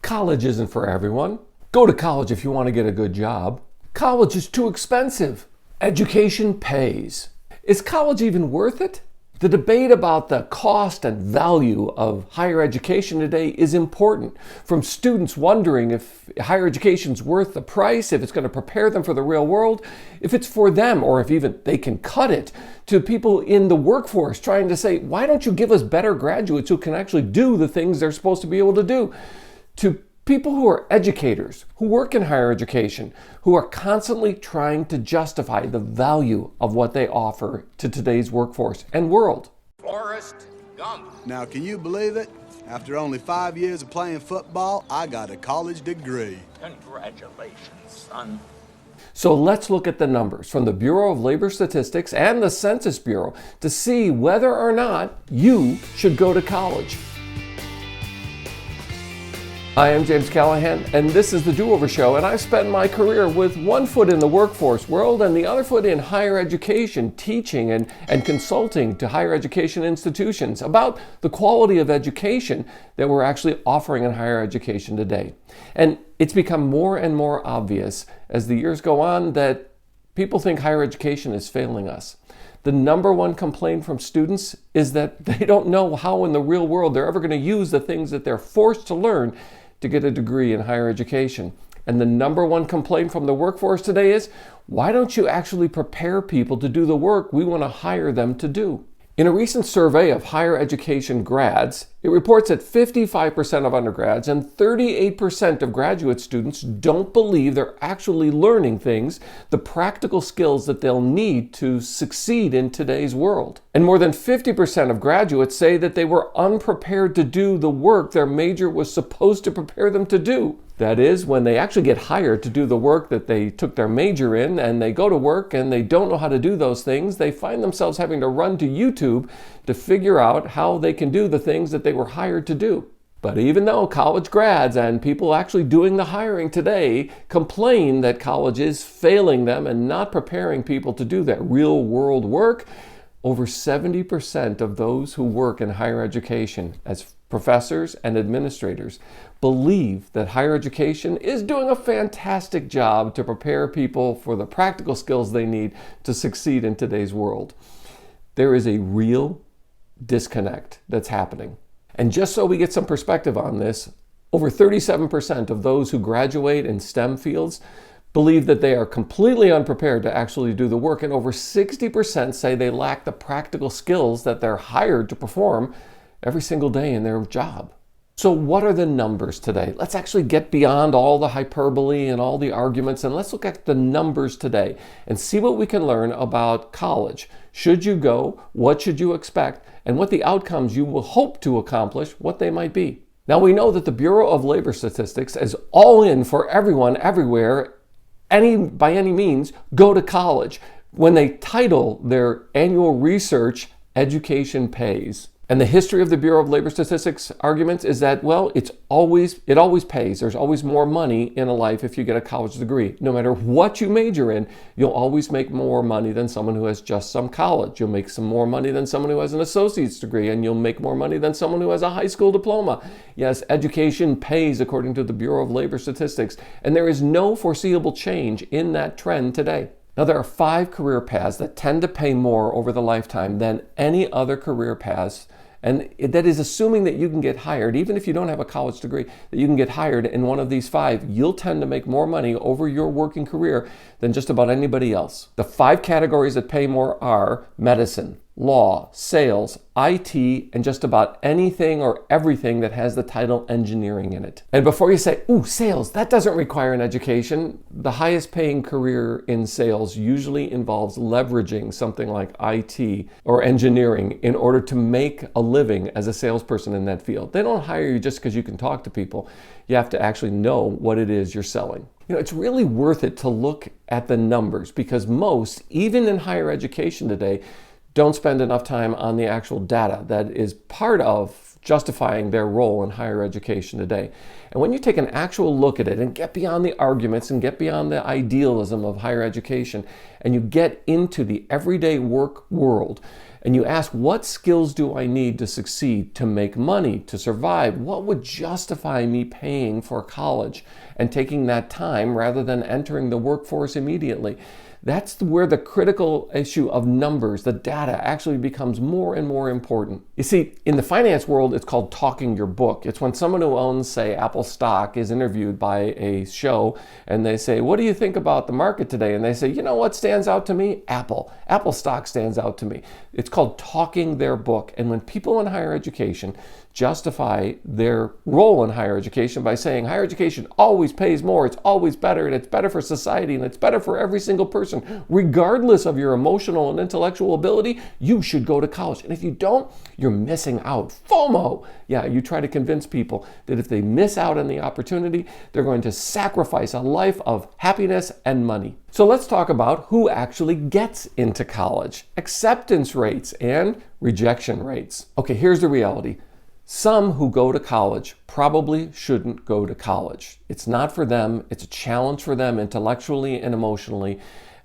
College isn't for everyone. Go to college if you want to get a good job. College is too expensive. Education pays. Is college even worth it? The debate about the cost and value of higher education today is important. From students wondering if higher education is worth the price, if it's going to prepare them for the real world, if it's for them, or if even they can cut it, to people in the workforce trying to say, why don't you give us better graduates who can actually do the things they're supposed to be able to do? To people who are educators, who work in higher education, who are constantly trying to justify the value of what they offer to today's workforce and world. Forrest Gump. Now, can you believe it? After only 5 years of playing football, I got a college degree. Congratulations, son. So let's look at the numbers from the Bureau of Labor Statistics and the Census Bureau to see whether or not you should go to college. Hi, I'm James Callahan, and this is The Do-Over Show, and I've spent my career with one foot in the workforce world and the other foot in higher education, teaching and consulting to higher education institutions about the quality of education that we're actually offering in higher education today. And it's become more and more obvious as the years go on that people think higher education is failing us. The number one complaint from students is that they don't know how in the real world they're ever going to use the things that they're forced to learn to get a degree in higher education. And the number one complaint from the workforce today is, why don't you actually prepare people to do the work we want to hire them to do? In a recent survey of higher education grads, it reports that 55% of undergrads and 38% of graduate students don't believe they're actually learning things, the practical skills that they'll need to succeed in today's world. And more than 50% of graduates say that they were unprepared to do the work their major was supposed to prepare them to do. That is, when they actually get hired to do the work that they took their major in and they go to work and they don't know how to do those things, they find themselves having to run to YouTube to figure out how they can do the things that they were hired to do. But even though college grads and people actually doing the hiring today complain that college is failing them and not preparing people to do that real world work, over 70% of those who work in higher education as professors and administrators believe that higher education is doing a fantastic job to prepare people for the practical skills they need to succeed in today's world. There is a real disconnect that's happening. And just so we get some perspective on this, over 37% of those who graduate in STEM fields believe that they are completely unprepared to actually do the work, and over 60% say they lack the practical skills that they're hired to perform every single day in their job. So what are the numbers today? Let's actually get beyond all the hyperbole and all the arguments, and let's look at the numbers today and see what we can learn about college. Should you go? What should you expect? And what the outcomes you will hope to accomplish, what they might be. Now, we know that the Bureau of Labor Statistics is all in for everyone, everywhere, by any means, go to college, when they title their annual research, Education Pays. And the history of the Bureau of Labor Statistics arguments is that, well, it always pays. There's always more money in a life if you get a college degree. No matter what you major in, you'll always make more money than someone who has just some college. You'll make some more money than someone who has an associate's degree, and you'll make more money than someone who has a high school diploma. Yes, education pays according to the Bureau of Labor Statistics, and there is no foreseeable change in that trend today. Now, there are 5 career paths that tend to pay more over the lifetime than any other career paths, and that is assuming that you can get hired, even if you don't have a college degree, that you can get hired in one of these 5. You'll tend to make more money over your working career than just about anybody else. The 5 categories that pay more are medicine, law, sales, IT, and just about anything or everything that has the title engineering in it. And before you say, ooh, sales, that doesn't require an education, the highest paying career in sales usually involves leveraging something like IT or engineering in order to make a living as a salesperson in that field. They don't hire you just because you can talk to people. You have to actually know what it is you're selling. You know, it's really worth it to look at the numbers, because most, even in higher education today, don't spend enough time on the actual data that is part of justifying their role in higher education today. And when you take an actual look at it and get beyond the arguments and get beyond the idealism of higher education, and you get into the everyday work world, and you ask, what skills do I need to succeed, to make money, to survive? What would justify me paying for college and taking that time rather than entering the workforce immediately? That's where the critical issue of numbers, the data, actually becomes more and more important. You see, in the finance world, it's called talking your book. It's when someone who owns, say, Apple stock is interviewed by a show and they say, what do you think about the market today? And they say, you know what stands out to me? Apple. Apple stock stands out to me. It's called talking their book. And when people in higher education justify their role in higher education by saying higher education always pays more, it's always better, and it's better for society, and it's better for every single person, regardless of your emotional and intellectual ability, you should go to college. And if you don't, you're missing out. FOMO. Yeah, you try to convince people that if they miss out on the opportunity, they're going to sacrifice a life of happiness and money. So let's talk about who actually gets into college, acceptance rates and rejection rates. Okay, here's the reality. Some who go to college probably shouldn't go to college. It's not for them. It's a challenge for them intellectually and emotionally.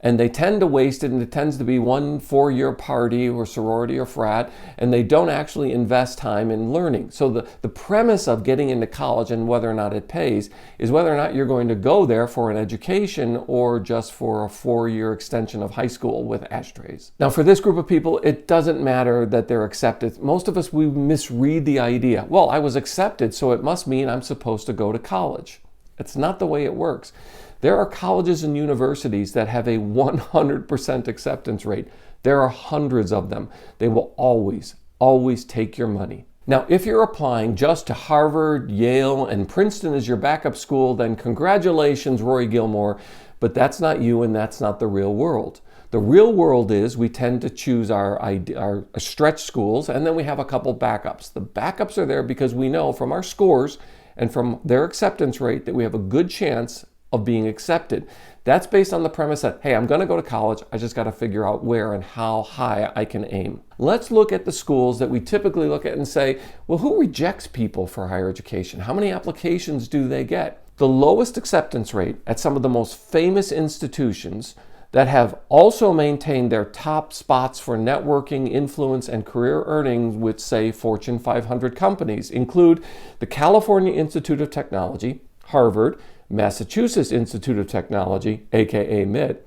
And they tend to waste it, and it tends to be one 4-year party or sorority or frat, and they don't actually invest time in learning. So the premise of getting into college and whether or not it pays is whether or not you're going to go there for an education or just for a 4-year extension of high school with ashtrays. Now, for this group of people, it doesn't matter that they're accepted. Most of us, we misread the idea. Well, I was accepted, so it must mean I'm supposed to go to college. It's not the way it works. There are colleges and universities that have a 100% acceptance rate. There are hundreds of them. They will always, always take your money. Now, if you're applying just to Harvard, Yale, and Princeton as your backup school, then congratulations, Rory Gilmore, but that's not you and that's not the real world. The real world is we tend to choose our stretch schools, and then we have a couple backups. The backups are there because we know from our scores and from their acceptance rate that we have a good chance of being accepted. That's based on the premise that, hey, I'm going to go to college, I just got to figure out where and how high I can aim. Let's look at the schools that we typically look at and say, well, who rejects people for higher education? How many applications do they get? The lowest acceptance rate at some of the most famous institutions that have also maintained their top spots for networking, influence, and career earnings with, say, Fortune 500 companies include the California Institute of Technology, Harvard, Massachusetts Institute of Technology, aka MIT,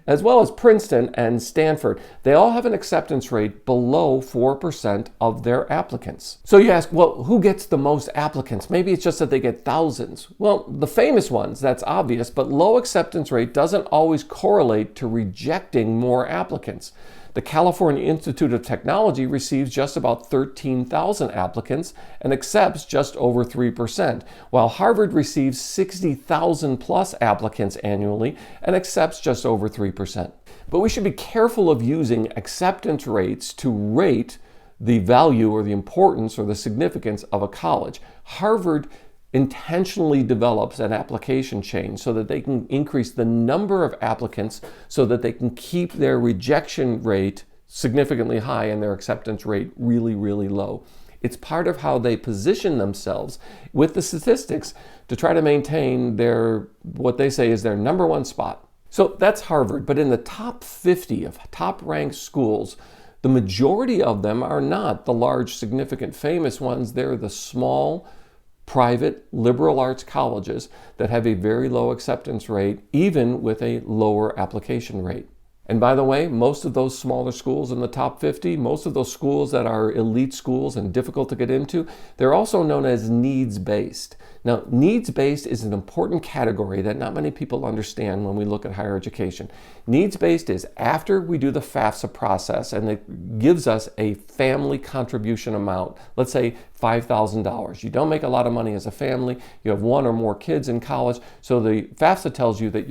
as well as Princeton and Stanford. They all have an acceptance rate below 4% of their applicants. So you ask, well, who gets the most applicants? Maybe it's just that they get thousands. Well, the famous ones, that's obvious, but low acceptance rate doesn't always correlate to rejecting more applicants. The California Institute of Technology receives just about 13,000 applicants and accepts just over 3%, while Harvard receives 60,000 plus applicants annually and accepts just over 3%. But we should be careful of using acceptance rates to rate the value or the importance or the significance of a college. Harvard intentionally develops an application chain so that they can increase the number of applicants so that they can keep their rejection rate significantly high and their acceptance rate really, really low. It's part of how they position themselves with the statistics to try to maintain their, what they say is their number one spot. So that's Harvard, but in the top 50 of top ranked schools, the majority of them are not the large, significant, famous ones. They're the small, private liberal arts colleges that have a very low acceptance rate, even with a lower application rate. And by the way, most of those smaller schools in the top 50, most of those schools that are elite schools and difficult to get into, they're also known as needs-based. Now, needs-based is an important category that not many people understand when we look at higher education. Needs-based is after we do the FAFSA process, and it gives us a family contribution amount, let's say $5,000. You don't make a lot of money as a family, you have one or more kids in college, so the FAFSA tells you that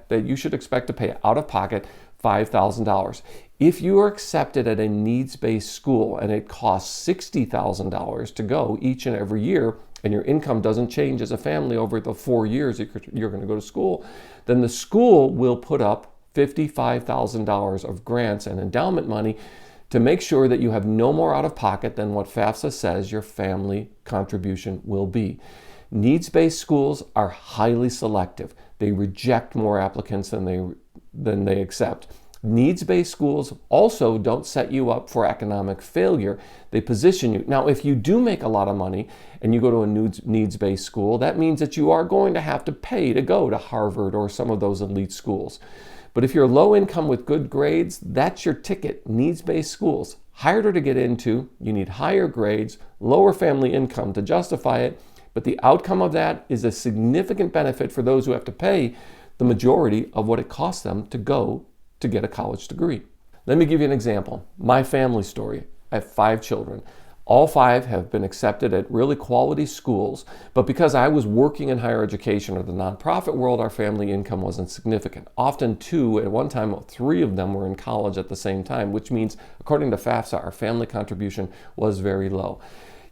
that you should expect to pay out of pocket $5,000. If you are accepted at a needs-based school and it costs $60,000 to go each and every year, and your income doesn't change as a family over the 4 years that you're going to go to school, then the school will put up $55,000 of grants and endowment money to make sure that you have no more out of pocket than what FAFSA says your family contribution will be. Needs-based schools are highly selective. They reject more applicants than they accept. Needs-based schools also don't set you up for economic failure. They position you. Now, if you do make a lot of money and you go to a needs-based school, that means that you are going to have to pay to go to Harvard or some of those elite schools. But if you're low income with good grades, that's your ticket, needs-based schools. Harder to get into, you need higher grades, lower family income to justify it, but the outcome of that is a significant benefit for those who have to pay the majority of what it costs them to go to get a college degree. Let me give you an example. My family story. I have 5 children. All 5 have been accepted at really quality schools, but because I was working in higher education or the nonprofit world, our family income wasn't significant. Often 2, at one time 3 of them were in college at the same time, which means, according to FAFSA, our family contribution was very low.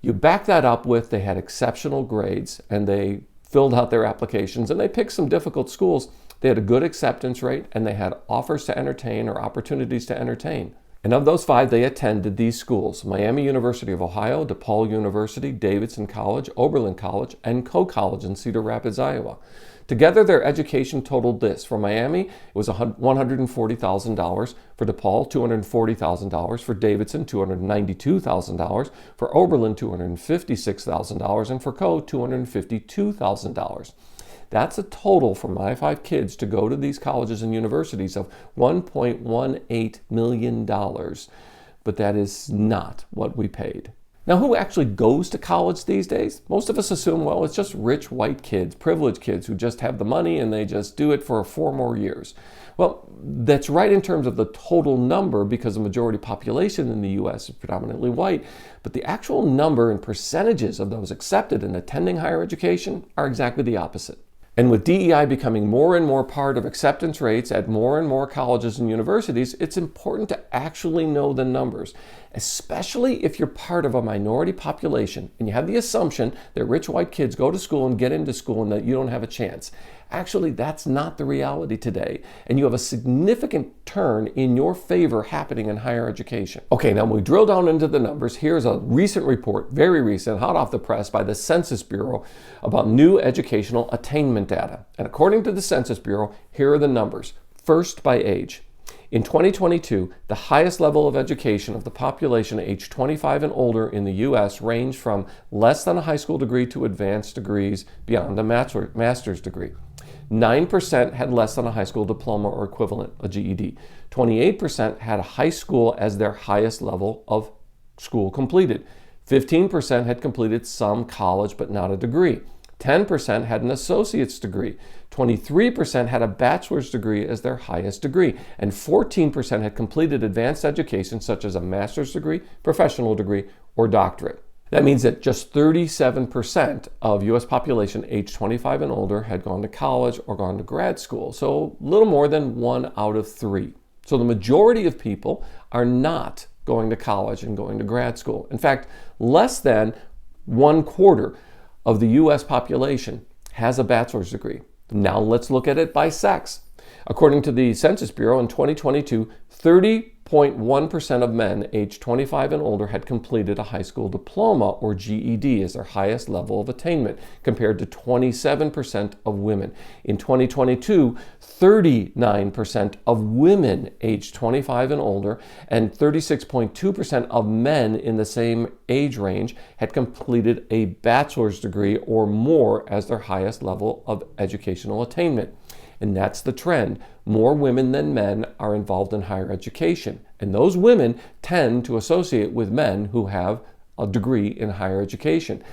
You back that up with they had exceptional grades and they filled out their applications and they picked some difficult schools. They had a good acceptance rate and they had offers to entertain or opportunities to entertain. And of those 5, they attended these schools: Miami University of Ohio, DePaul University, Davidson College, Oberlin College, and Coe College in Cedar Rapids, Iowa. Together, their education totaled this. For Miami, it was $140,000. For DePaul, $240,000. For Davidson, $292,000. For Oberlin, $256,000. And for Coe, $252,000. That's a total for my 5 kids to go to these colleges and universities of $1.18 million. But that is not what we paid. Now, who actually goes to college these days? Most of us assume, well, it's just rich white kids, privileged kids who just have the money and they just do it for 4 more years. Well, that's right in terms of the total number because the majority population in the U.S. is predominantly white, but the actual number and percentages of those accepted and attending higher education are exactly the opposite. And with DEI becoming more and more part of acceptance rates at more and more colleges and universities, it's important to actually know the numbers, especially if you're part of a minority population and you have the assumption that rich white kids go to school and get into school and that you don't have a chance. Actually, that's not the reality today, and you have a significant turn in your favor happening in higher education. Okay, now when we drill down into the numbers, here's a recent report, very recent, hot off the press by the Census Bureau about new educational attainment data. And according to the Census Bureau, here are the numbers. First, by age. In 2022, the highest level of education of the population aged 25 and older in the U.S. ranged from less than a high school degree to advanced degrees beyond a master's degree. 9% had less than a high school diploma or equivalent, a GED. 28% had a high school as their highest level of school completed. 15% had completed some college but not a degree. 10% had an associate's degree. 23% had a bachelor's degree as their highest degree. And 14% had completed advanced education such as a master's degree, professional degree, or doctorate. That means that just 37% of U.S. population aged 25 and older had gone to college or gone to grad school. So a little more than 1 out of 3. So the majority of people are not going to college and going to grad school. In fact, less than 1/4 of the U.S. population has a bachelor's degree. Now let's look at it by sex. According to the Census Bureau, in 2022, 30.1% of men aged 25 and older had completed a high school diploma or GED as their highest level of attainment, compared to 27% of women. In 2022, 39% of women aged 25 and older and 36.2% of men in the same age range had completed a bachelor's degree or more as their highest level of educational attainment. And that's the trend. More women than men are involved in higher education. And those women tend to associate with men who have a degree in higher education.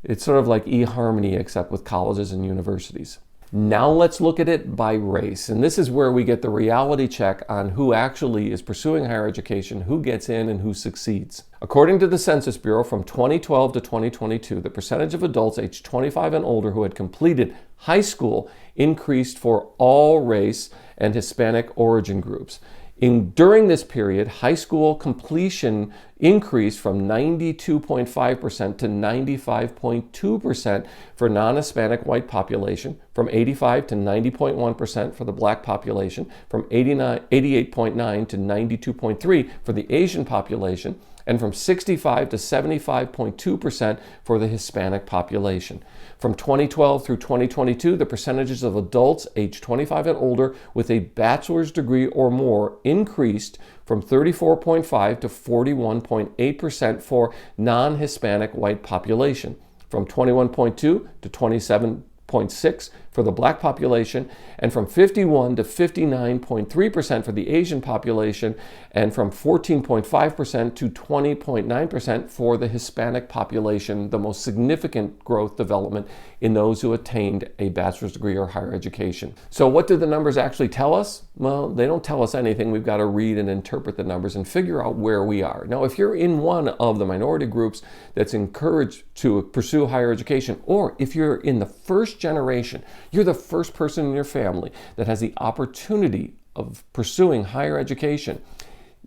It's sort of like eHarmony, except with colleges and universities. Now let's look at it by race. And this is where we get the reality check on who actually is pursuing higher education, who gets in, and who succeeds. According to the Census Bureau, from 2012 to 2022, the percentage of adults aged 25 and older who had completed high school increased for all race and Hispanic origin groups. During this period, high school completion increased from 92.5% to 95.2% for non-Hispanic white population, from 85 to 90.1% for the black population, from 88.9 to 92.3 for the Asian population, and from 65 to 75.2% for the Hispanic population. From 2012 through 2022, the percentages of adults aged 25 and older with a bachelor's degree or more increased from 34.5 to 41.8% for non-Hispanic white population, from 21.2 to 27.6 for the black population, and from 51 to 59.3% for the Asian population, and from 14.5% to 20.9% for the Hispanic population, the most significant growth development in those who attained a bachelor's degree or higher education. So what do the numbers actually tell us? Well, they don't tell us anything. We've got to read and interpret the numbers and figure out where we are. Now, if you're in one of the minority groups that's encouraged to pursue higher education, or if you're in the first generation, you're the first person in your family that has the opportunity of pursuing higher education,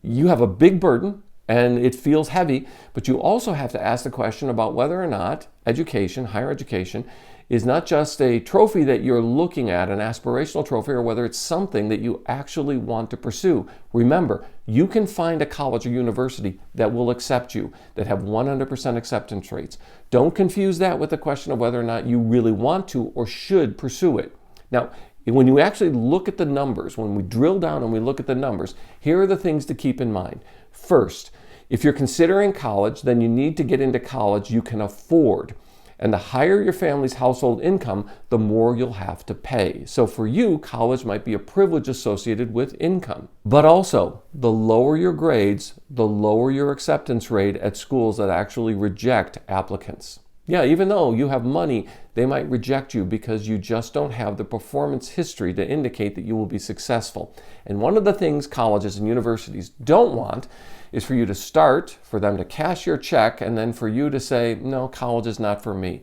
you have a big burden and it feels heavy, but you also have to ask the question about whether or not education, higher education, is not just a trophy that you're looking at, an aspirational trophy, or whether it's something that you actually want to pursue. Remember, you can find a college or university that will accept you, that have 100% acceptance rates. Don't confuse that with the question of whether or not you really want to or should pursue it. Now, when you actually look at the numbers, when we drill down and we look at the numbers, here are the things to keep in mind. First, if you're considering college, then you need to get into college you can afford. And the higher your family's household income, the more you'll have to pay. So for you, college might be a privilege associated with income. But also, the lower your grades, the lower your acceptance rate at schools that actually reject applicants. Yeah, even though you have money, they might reject you because you just don't have the performance history to indicate that you will be successful. And one of the things colleges and universities don't want is for you to start, for them to cash your check, and then for you to say, no, college is not for me.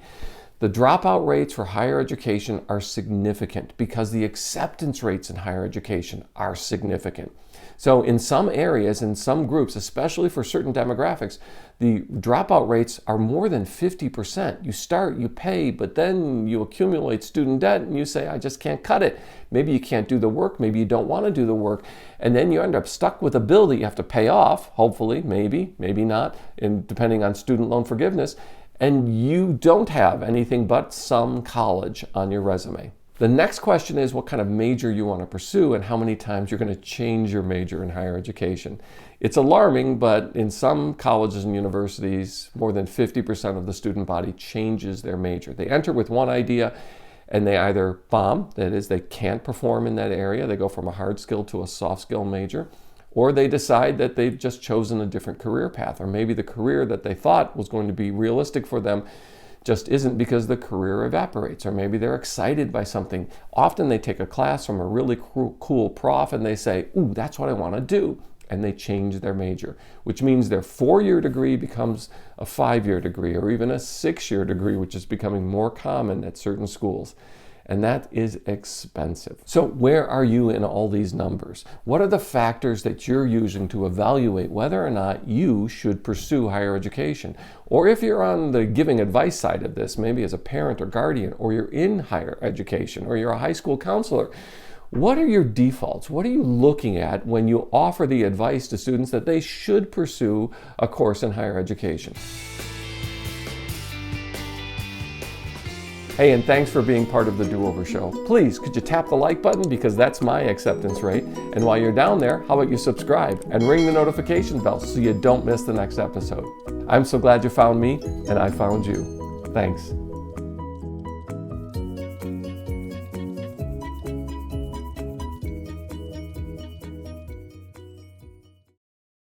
The dropout rates for higher education are significant because the acceptance rates in higher education are significant. So in some areas, in some groups, especially for certain demographics, the dropout rates are more than 50%. You start, you pay, but then you accumulate student debt and you say, I just can't cut it. Maybe you can't do the work, maybe you don't want to do the work, and then you end up stuck with a bill that you have to pay off, hopefully, maybe not, and depending on student loan forgiveness, and you don't have anything but some college on your resume. The next question is what kind of major you want to pursue and how many times you're going to change your major in higher education. It's alarming, but in some colleges and universities, more than 50% of the student body changes their major. They enter with one idea and they either bomb, that is, they can't perform in that area, they go from a hard skill to a soft skill major, or they decide that they've just chosen a different career path, or maybe the career that they thought was going to be realistic for them just isn't because the career evaporates, or maybe they're excited by something. Often they take a class from a really cool prof and they say, ooh, that's what I want to do. And they change their major, which means their 4-year degree becomes a 5-year degree, or even a 6-year degree, which is becoming more common at certain schools. And that is expensive. So where are you in all these numbers? What are the factors that you're using to evaluate whether or not you should pursue higher education? Or if you're on the giving advice side of this, maybe as a parent or guardian, or you're in higher education, or you're a high school counselor, what are your defaults? What are you looking at when you offer the advice to students that they should pursue a course in higher education? Hey, and thanks for being part of the Do-Over Show. Please, could you tap the like button because that's my acceptance rate? And while you're down there, how about you subscribe and ring the notification bell so you don't miss the next episode? I'm so glad you found me and I found you. Thanks.